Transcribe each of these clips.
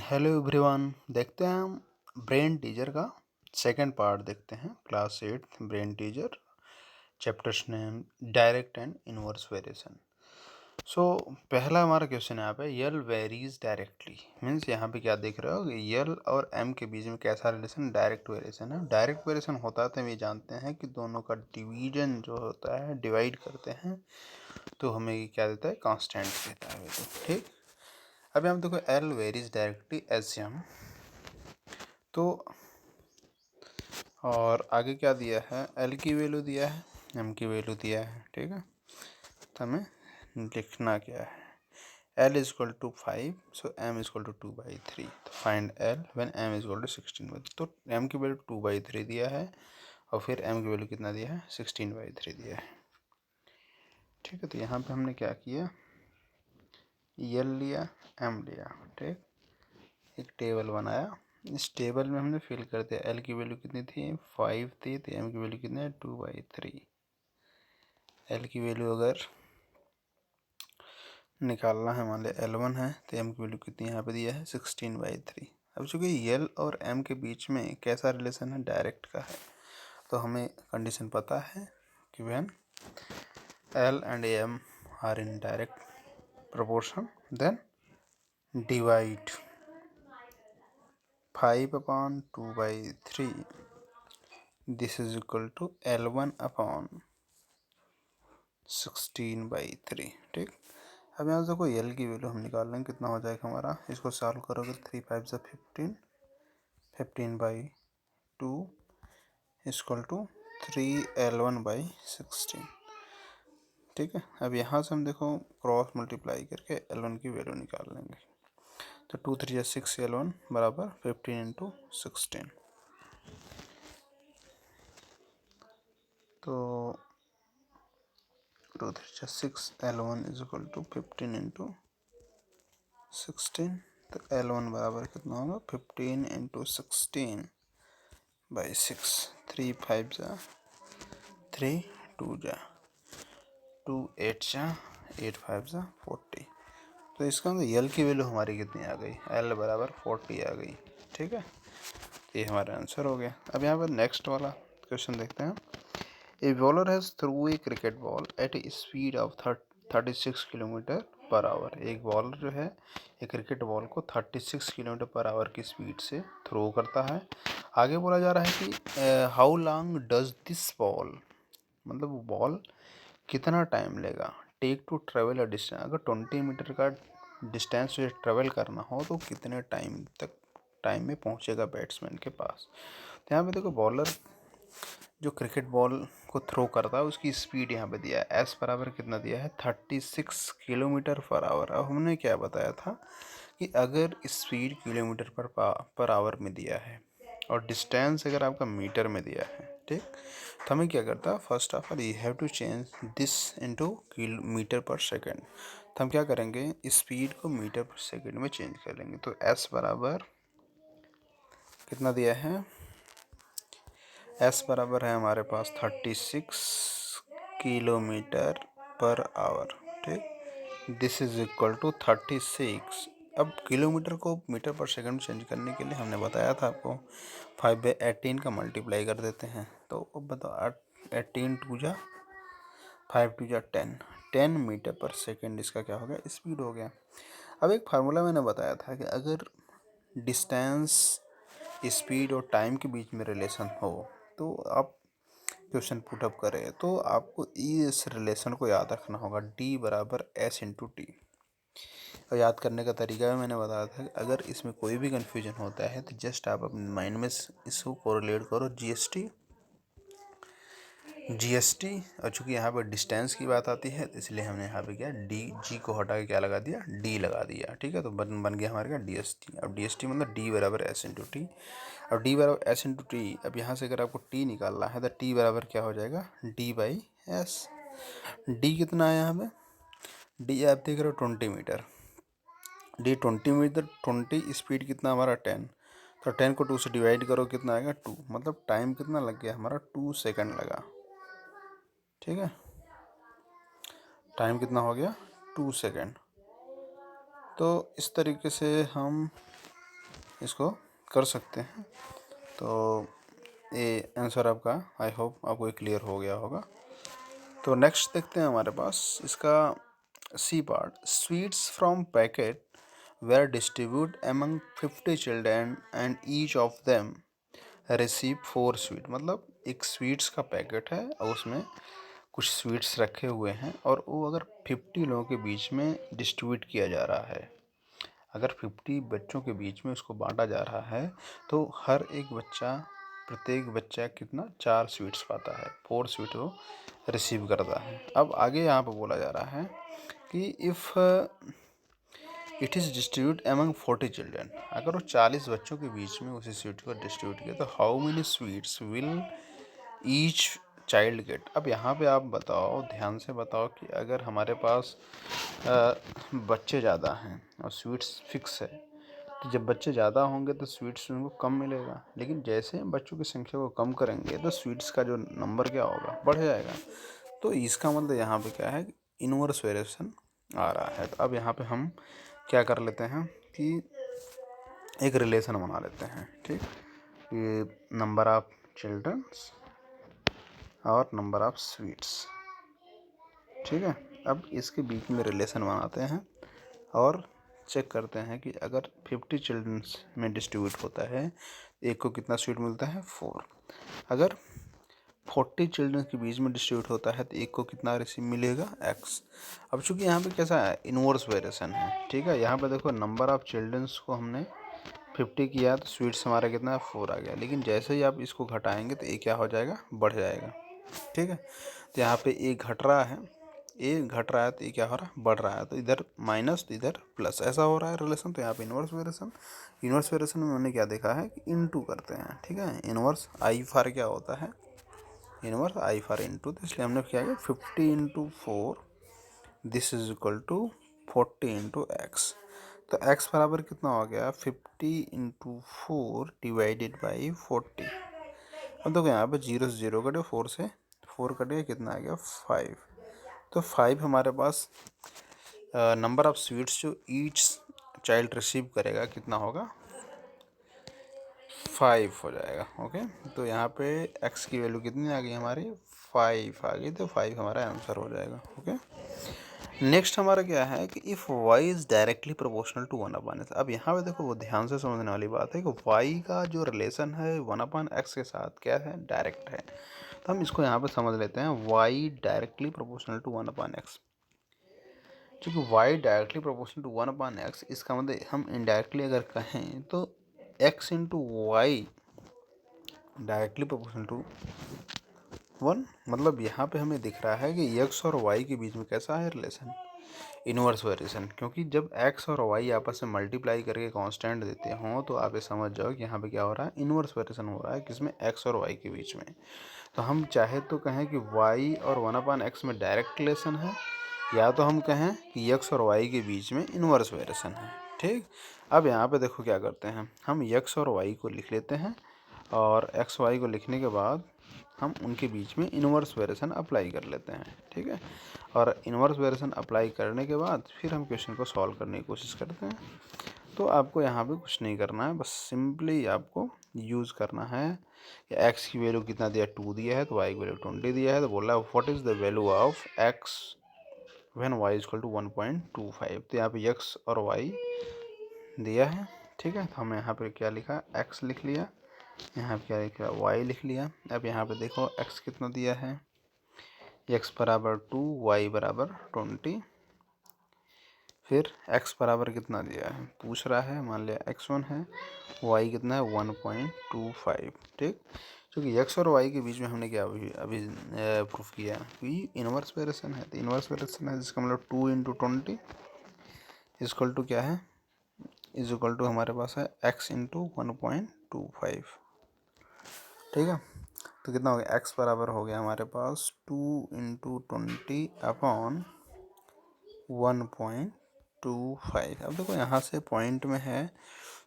Hello everyone. देखते हैं हम ब्रेन टीजर का सेकंड पार्ट देखते हैं। Class 8 brain teaser, chapters name direct and inverse variation. So पहला हमारा क्वेश्चन है यहाँ पे, यल वेरीज डायरेक्टली। मीन्स यहाँ पे क्या देख रहे हो कि यल और एम के बीच में कैसा रिलेशन, डायरेक्ट वेरिएशन है। डायरेक्ट वेरिएशन होता है तो हम ये जानते हैं कि दोनों का डिवीजन जो होता है, डिवाइड करते हैं तो हमें ये क्या देता है, कांस्टेंट देता है। तो ठीक, अभी हम देखो एल वेरीज डायरेक्टली एसएम, तो और आगे क्या दिया है, एल की वैल्यू दिया है, एम की वैल्यू दिया है। ठीक है, तो हमें लिखना क्या है, L is equal to 5, so M is equal to 2/3। तो find L when M is equal to 16/3। तो एम की वैल्यू 2/3 दिया है और फिर एम की वैल्यू कितना दिया है, 16/3 दिया है। ठीक है, तो यहाँ पे हमने क्या किया, एल लिया, एम लिया। ठीक, एक टेबल बनाया। इस टेबल में हमने फिल कर दिया, एल की वैल्यू कितनी थी, 5 थी, तो एम की वैल्यू कितनी है, 2/3। एल की वैल्यू अगर निकालना है, मान लिया L1 है, तो एम की वैल्यू कितनी यहाँ पे दिया है, 16/3। अब चूँकि एल और एम के बीच में कैसा रिलेशन है, डायरेक्ट का है, तो हमें कंडीशन पता है कि when L and M are in direct proportion, then divide 5/2/3, this is equal to L1 upon 16/3। ठीक, अब यहाँ से देखो एल की वैल्यू हम निकाल लेंगे, कितना हो जाएगा हमारा, इसको सॉल्व करोगे 3 5 से 15, 15/2 इक्वल टू 3L1/16। ठीक है, अब यहाँ से हम देखो क्रॉस मल्टीप्लाई करके L1 की वैल्यू निकाल लेंगे। तो 2 3 6 L1 बराबर 15 × 16। तो 2 3 6 L1 इज इक्वल टू 15 × 16। तो L1 बराबर कितना होगा, 15 × 16/6। 3 5 जा 3, 2 जा 2, 8 जा 8, 5 जा 40। तो इसका मतलब एल की वैल्यू हमारी कितनी आ गई, एल बराबर 40 आ गई। ठीक है, ये हमारा आंसर हो गया। अब यहाँ पर नेक्स्ट वाला क्वेश्चन देखते हैं। A bowler has threw a cricket ball at a speed of 36 kilometre per hour. एक बॉलर जो है एक क्रिकेट बॉल को 36 किलोमीटर पर आवर की स्पीड से थ्रो करता है। आगे बोला जा रहा है कि how long does this ball, मतलब वो बॉल कितना टाइम लेगा, take to travel a distance. अगर 20 मीटर का डिस्टेंस से ट्रेवल करना हो तो कितने टाइम में पहुंचेगा बैट्समैन के पास। तो यहाँ पे देखो बॉलर जो क्रिकेट बॉल को थ्रो करता है उसकी स्पीड यहाँ पे दिया है, एस बराबर कितना दिया है, 36 किलोमीटर पर आवर। अब हमने क्या बताया था कि अगर स्पीड किलोमीटर पर आवर में दिया है और डिस्टेंस अगर आपका मीटर में दिया है, ठीक, तो हमें क्या करता है, first of all you have to change this into metre per second. तो हम क्या करेंगे, स्पीड को मीटर पर सेकंड में चेंज कर लेंगे। तो एस बराबर कितना दिया है, एस बराबर है हमारे पास 36 किलोमीटर पर आवर। ठीक, दिस इज इक्वल टू 36। अब किलोमीटर को मीटर पर सेकंड चेंज करने के लिए हमने बताया था आपको 5/18 का मल्टीप्लाई कर देते हैं। तो अब बताओ 18 2 जा 5 2 जा 10 मीटर पर सेकंड, इसका क्या हो गया, स्पीड हो गया। अब एक फार्मूला मैंने बताया था कि अगर डिस्टेंस, स्पीड और टाइम के बीच में रिलेशन हो तो आप क्वेश्चन पुटअप करें तो आपको इस रिलेशन को याद रखना होगा, डी बराबर एस इंटू टी। और याद करने का तरीका भी मैंने बताया था कि अगर इसमें कोई भी कन्फ्यूजन होता है तो जस्ट आप अपने माइंड में इसको कोरिलेट करो, जीएसटी। और चूंकि यहाँ पर डिस्टेंस की बात आती है तो इसलिए हमने यहाँ पे क्या, डी जी को हटा के क्या लगा दिया, डी लगा दिया। ठीक है, तो बन गया हमारे क्या, डीएसटी। अब डीएसटी मतलब डी बराबर एस इंटू टी। अब डी बराबर एस इंटू टी, अब यहाँ से अगर आपको टी निकालना है तो टी बराबर क्या हो जाएगा, D/S। डी कितना है यहाँ पे, डी आप देख रहे हो 20 मीटर, डी 20 मीटर, 20 स्पीड कितना हमारा 10, तो 10 को 2 से डिवाइड करो कितना आएगा 2, मतलब टाइम कितना लग गया हमारा, 2 सेकंड लगा। ठीक है, टाइम कितना हो गया, 2 सेकंड। तो इस तरीके से हम इसको कर सकते हैं। तो ये आंसर आपका, आई होप आपको क्लियर हो गया होगा। तो नेक्स्ट देखते हैं हमारे पास इसका C part. Sweets from packet were distribute among 50 children and each of them receive 4 sweet. मतलब एक स्वीट्स का पैकेट है और उसमें कुछ स्वीट्स रखे हुए हैं और वो अगर 50 लोगों के बीच में डिस्ट्रीब्यूट किया जा रहा है, अगर 50 बच्चों के बीच में उसको बांटा जा रहा है तो हर एक बच्चा, प्रत्येक बच्चा कितना 4 स्वीट्स पाता है, 4 स्वीट वो रिसीव करता है। अब आगे यहाँ पर बोला जा रहा है कि if it is distribute among 40 children, अगर वो 40 बच्चों के बीच में उसी स्वीट को डिस्ट्रीब्यूट किया तो how many sweets will each child gate. अब यहाँ पे आप बताओ, ध्यान से बताओ कि अगर हमारे पास बच्चे ज़्यादा हैं और स्वीट्स फिक्स है, तो जब बच्चे ज़्यादा होंगे तो स्वीट्स उनको कम मिलेगा, लेकिन जैसे हम बच्चों की संख्या को कम करेंगे तो स्वीट्स का जो नंबर क्या होगा, बढ़ जाएगा। तो इसका मतलब यहाँ पे क्या है, इनवर्स वेरिएशन आ रहा है। तो अब यहाँ पे हम क्या कर लेते हैं कि एक रिलेशन बना लेते हैं, ठीक। ये नंबर ऑफ चिल्ड्रंस और नंबर ऑफ स्वीट्स, ठीक है। अब इसके बीच में रिलेशन बनाते हैं और चेक करते हैं कि अगर 50 चिल्ड्रंस में डिस्ट्रीब्यूट होता है, एक को कितना स्वीट मिलता है, 4। अगर 40 चिल्ड्रन के बीच में डिस्ट्रीब्यूट होता है तो एक को कितना रिसीव मिलेगा, x। अब चूंकि यहाँ पे कैसा है, इनवर्स वेरिएशन है, ठीक है। यहाँ पे देखो नंबर ऑफ चिल्ड्रंस को हमने 50 किया तो स्वीट्स हमारा कितना है, 4 आ गया, लेकिन जैसे ही आप इसको घटाएंगे तो ये क्या हो जाएगा, बढ़ जाएगा, ठीक है। तो यहाँ पे ए घट रहा है, ए घट रहा है तो ये क्या हो रहा है, बढ़ रहा है, तो इधर माइनस तो इधर प्लस, ऐसा हो रहा है रिलेशन। तो यहाँ पे इनवर्स वेरिएशन, इनवर्स वेरिएशन में हमने क्या देखा है कि इनटू करते हैं, ठीक है। इनवर्स आई फार क्या होता है, इनवर्स आई फार इनटू, तो इसलिए हमने क्या किया, 50 into 4 this is equal to 40 into X. तो x बराबर कितना हो गया, 50 इंटू 4 डिवाइडेड बाई 40। अब देखो यहाँ पे 0 से 0 कटे, 4 से 4 कटे, कितना आ गया, 5। तो 5 हमारे पास नंबर ऑफ स्वीट्स जो ईच चाइल्ड रिसीव करेगा कितना होगा, 5 हो जाएगा, ओके। तो यहाँ पे x की वैल्यू कितनी आ गई हमारी, 5 आ गई, तो 5 हमारा आंसर हो जाएगा, ओके। नेक्स्ट हमारा क्या है कि if y is directly proportional to 1/x। अब यहाँ पे देखो वो ध्यान से समझने वाली बात है कि y का जो रिलेशन है 1/x के साथ क्या है, डायरेक्ट है। तो हम इसको यहाँ पे समझ लेते हैं, y directly proportional to 1/x। क्योंकि y directly proportional to 1/x, इसका मतलब हम इनडायरेक्टली अगर कहें तो x into Y directly proportional to 1। मतलब यहाँ पे हमें दिख रहा है कि x और y के बीच में कैसा है रिलेशन, इनवर्स वेरिएशन। क्योंकि जब x और y आपस में मल्टीप्लाई करके कांस्टेंट देते हों तो आप ये समझ जाओ कि यहाँ पे क्या हो रहा है, इनवर्स वेरिएशन हो रहा है, किसमें, x और y के बीच में। तो हम चाहे तो कहें कि y और 1/x में डायरेक्ट रिलेशन है, या तो हम कहें कि x और y के बीच में इनवर्स वेरिएशन है, ठीक। अब यहाँ पे देखो क्या करते हैं, हम x और y को लिख लेते हैं और x y को लिखने के बाद हम उनके बीच में इनवर्स वेरिएशन अप्लाई कर लेते हैं, ठीक है। और इनवर्स वेरिएशन अप्लाई करने के बाद फिर हम क्वेश्चन को सॉल्व करने की कोशिश करते हैं। तो आपको यहाँ पे कुछ नहीं करना है, बस सिंपली आपको यूज़ करना है कि x की वैल्यू कितना दिया, 2 दिया है, तो y की वैल्यू 20 दिया है, तो बोला what is the value of x when y equal to 1.25। तो यहाँ पे x और y दिया है, ठीक है। तो हमने यहाँ पे क्या लिखा, x लिख लिया, यहाँ पे क्या लिखा, y लिख लिया। अब यहाँ पे देखो x कितना दिया है, x बराबर 2, y बराबर 20। फिर x बराबर कितना दिया है, पूछ रहा है, मान लिया x1 है, y कितना है 1.25, ठीक। क्योंकि x और y के बीच में हमने क्या अभी अभी प्रूफ किया कि इनवर्स वेरिएशन है। तो इनवर्स वेरिएशन है जिसका मतलब 2 इंटू 20 इक्वल टू क्या है, इज इक्वल टू हमारे पास है x इंटू 1.25, ठीक है। तो कितना हो गया, x बराबर हो गया हमारे पास 2 इंटू 20 अपॉन 1.25। अब देखो यहाँ से पॉइंट में है,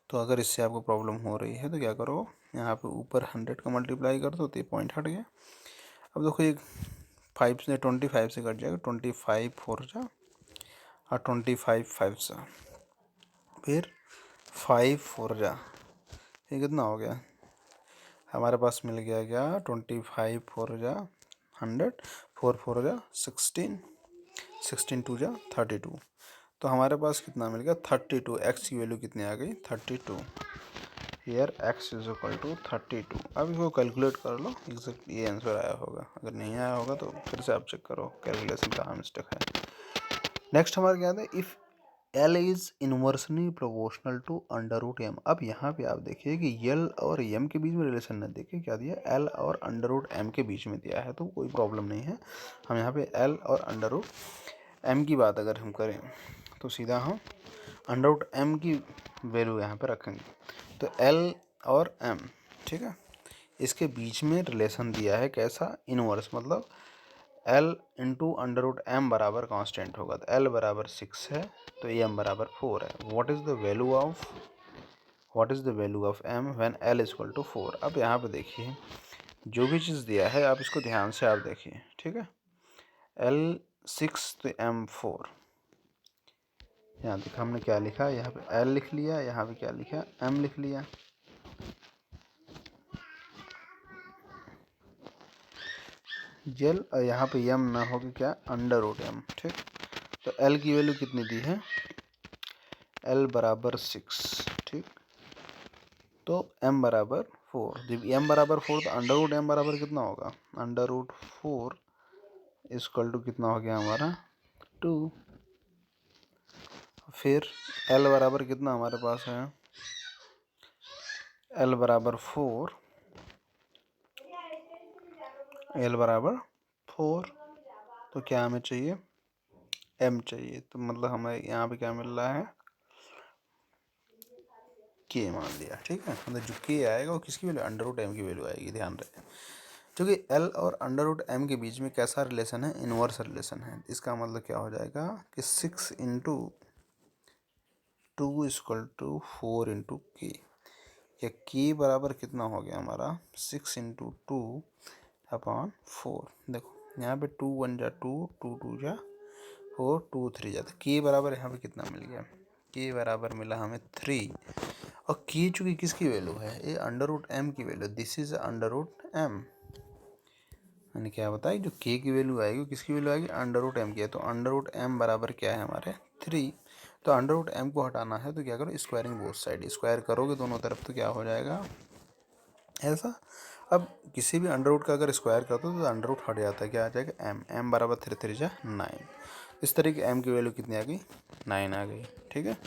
तो अगर इससे आपको प्रॉब्लम हो रही है तो क्या करो, यहाँ पे ऊपर 100 का मल्टीप्लाई कर दो तो ये पॉइंट हट गया। अब देखो ये 5 से 25 से कट जाएगा, 25 4 जा और 25 5 सा, फिर 5 4 जा ये कितना हो गया हमारे पास, मिल गया क्या 25 4 जा 100, 4 4 जा 16, 16 2 जा 32। तो हमारे पास कितना मिल गया 32। एक्स की वैल्यू कितनी आ गई 32। Here X is equal to 32। अब इसको कैलकुलेट कर लो, एग्जैक्ट ये आंसर आया होगा। अगर नहीं आया होगा तो फिर से आप चेक करो कैलकुलेशन कहाँ मिस्टेक है। नेक्स्ट हमारा क्या था, if L is inversely proportional to under root M. अब यहाँ पे आप देखिए कि L और M के बीच में रिलेशन न देखिए, क्या दिया L और अंडर रूट M के बीच में दिया है, तो कोई प्रॉब्लम नहीं है। हम यहाँ पे L और अंडर रूट M की बात अगर हम करें तो सीधा हम अंडर रूट M की वैल्यू यहाँ पे रखेंगे। तो L और M, ठीक है, इसके बीच में रिलेशन दिया है कैसा, इनवर्स, मतलब L into under root M बराबर कांस्टेंट होगा। तो L बराबर 6 है तो M बराबर 4 है। What is the value of M when L is equal to 4। अब यहाँ पे देखिए जो भी चीज़ दिया है आप इसको ध्यान से आप देखिए, ठीक है। L 6 तो M 4। यहाँ देखो हमने क्या लिखा, यहाँ पे L लिख लिया, यहाँ पे क्या लिखा M लिख लिया। जेल यहाँ पे M ना हो कि क्या अंडर रूट M, ठीक। तो L की वैल्यू कितनी दी है, L बराबर 6, ठीक। तो M बराबर 4। जब M बराबर 4 तो अंडर रूट M बराबर कितना होगा, अंडर रूट 4 इक्वल टू कितना हो गया हमारा 2। फिर L बराबर कितना हमारे पास है, L बराबर 4, L बराबर 4। तो क्या हमें चाहिए, M चाहिए। तो मतलब हमें यहाँ पे क्या मिल रहा है, K मान लिया, ठीक है। मतलब जो K आएगा वो किसकी वैल्यू, अंडर रूट M की वैल्यू आएगी, ध्यान रखें। क्योंकि L और अंडर रूट M के बीच में कैसा रिलेशन है, इनवर्स रिलेशन है। इसका मतलब क्या हो जाएगा कि 6 इंटू 2 इक्वल टू 4 इंटू के। या के बराबर कितना हो गया हमारा 6 इंटू 2 अपॉन 4। देखो यहाँ पे 2 1 जा 2, 2 2 जा 4, 2 3 जा। तो के बराबर यहाँ पे कितना मिल गया, के बराबर मिला हमें 3। और के चूँकि किसकी वैल्यू है, ये अंडर रूट M की value, this is under root M। मैंने क्या बताया, जो के की वैल्यू आएगी किसकी वैल्यू आएगी, अंडर रूट M की है। तो अंडर रूट M बराबर क्या है हमारे 3। तो अंडर रूट M को हटाना है तो क्या करो, स्क्वायरिंग बोथ साइड, स्क्वायर करोगे दोनों तरफ तो क्या हो जाएगा ऐसा। अब किसी भी अंडर रूट का अगर स्क्वायर करते हो तो अंडर रूट हट जाता है, क्या आ जाएगा M बराबर 3 3 जा 9। इस तरीके M की वैल्यू कितनी आ गई, 9 आ गई, ठीक है।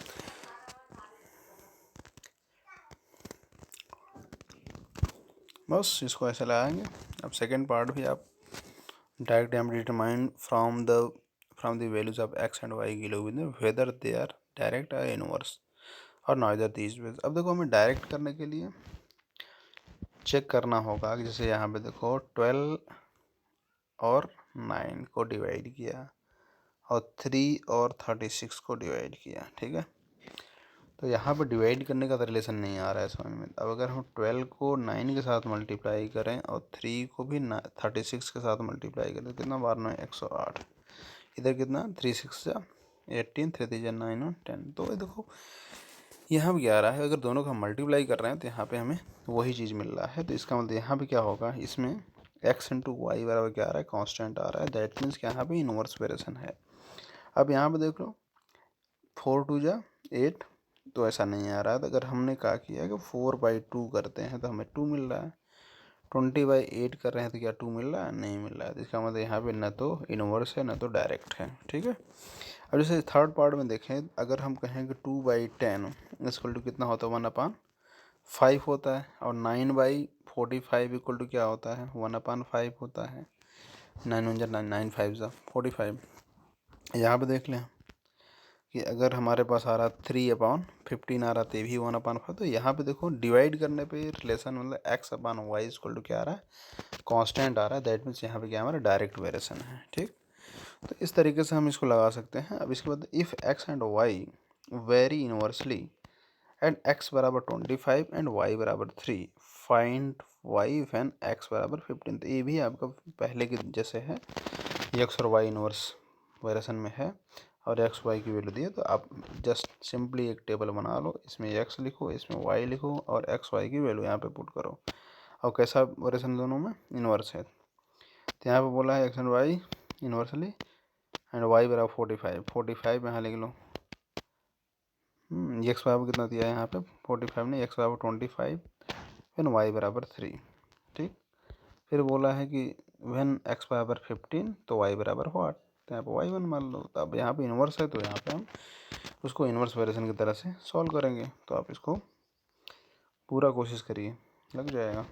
बस इसको ऐसे लगाएंगे। अब सेकेंड पार्ट भी आप डायरेक्ट हम determine from the values of x and y given whether they are direct और इनवर्स और नॉइदर दीज वेज। अब देखो हमें डायरेक्ट करने के लिए चेक करना होगा कि जैसे यहाँ पे देखो 12 और 9 को डिवाइड किया और 3 और 36 को डिवाइड किया, ठीक है। तो यहाँ पर डिवाइड करने का तो रिलेशन नहीं आ रहा है समझ में। अब अगर हम 12 को 9 के साथ मल्टीप्लाई करें और 3 को भी 36 के साथ मल्टीप्लाई करें तो कितना, 12 108। इधर कितना 3 6 जा 18, 3 3 जा 9 और 10। तो ये देखो यहाँ भी 11 है। अगर दोनों का मल्टीप्लाई कर रहे हैं तो यहाँ पे हमें वही चीज़ मिल रहा है। तो इसका मतलब यहाँ पे क्या होगा, इसमें x इंटू वाई बराबर क्या आ रहा है, कांस्टेंट आ रहा है। दैट मीन्स कि यहाँ पे इनवर्स वेरिएशन है। अब यहाँ पे देख लो 4 2 जा 8, तो ऐसा नहीं आ रहा है। तो अगर हमने क्या किया कि 4/2 करते हैं तो हमें 2 मिल रहा है। 20/8 कर रहे हैं तो क्या 2 मिल रहा है, नहीं मिल रहा है। तो इसका मतलब यहाँ पे न तो इनवर्स है न तो डायरेक्ट है, ठीक है। अब जैसे थर्ड पार्ट में देखें, अगर हम कहें कि 2/10 इक्वल टू कितना होता है, 1/5 होता है। और 9/45 इक्वल टू क्या होता है, 1/5 होता है। 9 1 जा 9, 9 5 जा 45। यहाँ पे देख लें कि अगर हमारे पास आ रहा 3/15 आ रहा तो ये भी 1/5। तो यहाँ पे देखो डिवाइड करने पे रिलेशन मतलब x/y इक्वल टू क्या आ रहा है, कांस्टेंट आ रहा है। दैट मीन्स यहाँ पे क्या हमारा डायरेक्ट वेरिएशन है, ठीक। तो इस तरीके से हम इसको लगा सकते हैं। अब इसके बाद if x and y very inversely and x बराबर 25 एंड y बराबर 3 फाइंड y व्हेन x बराबर 15। तो ये भी आपका पहले के जैसे है, x और y इनवर्स वेरिएशन में है। और एक्स वाई की वैल्यू दी है, तो आप जस्ट सिंपली एक टेबल बना लो, इसमें एक्स लिखो, इसमें वाई लिखो और एक्स वाई की वैल्यू यहाँ पे पुट करो। और कैसा ऑपरेशन दोनों में इन्वर्स है, तो यहाँ पे बोला है X and Y inversely and Y बराबर 45, 45 यहाँ लिख लो। एक्स बराबर कितना दिया है यहाँ पे 45 नहीं, एक्स बराबर 25 फिर वाई बराबर 3। ठीक, फिर बोला है कि व्हेन एक्स बराबर 15 तो वाई बराबर व्हाट, तो यहाँ पे वाई 1 मान लो। तो अब यहाँ पे इन्वर्स है तो यहाँ पे हम उसको इन्वर्स वेरिएशन की तरह से सॉल्व करेंगे। तो आप इसको पूरा कोशिश करिए, लग जाएगा।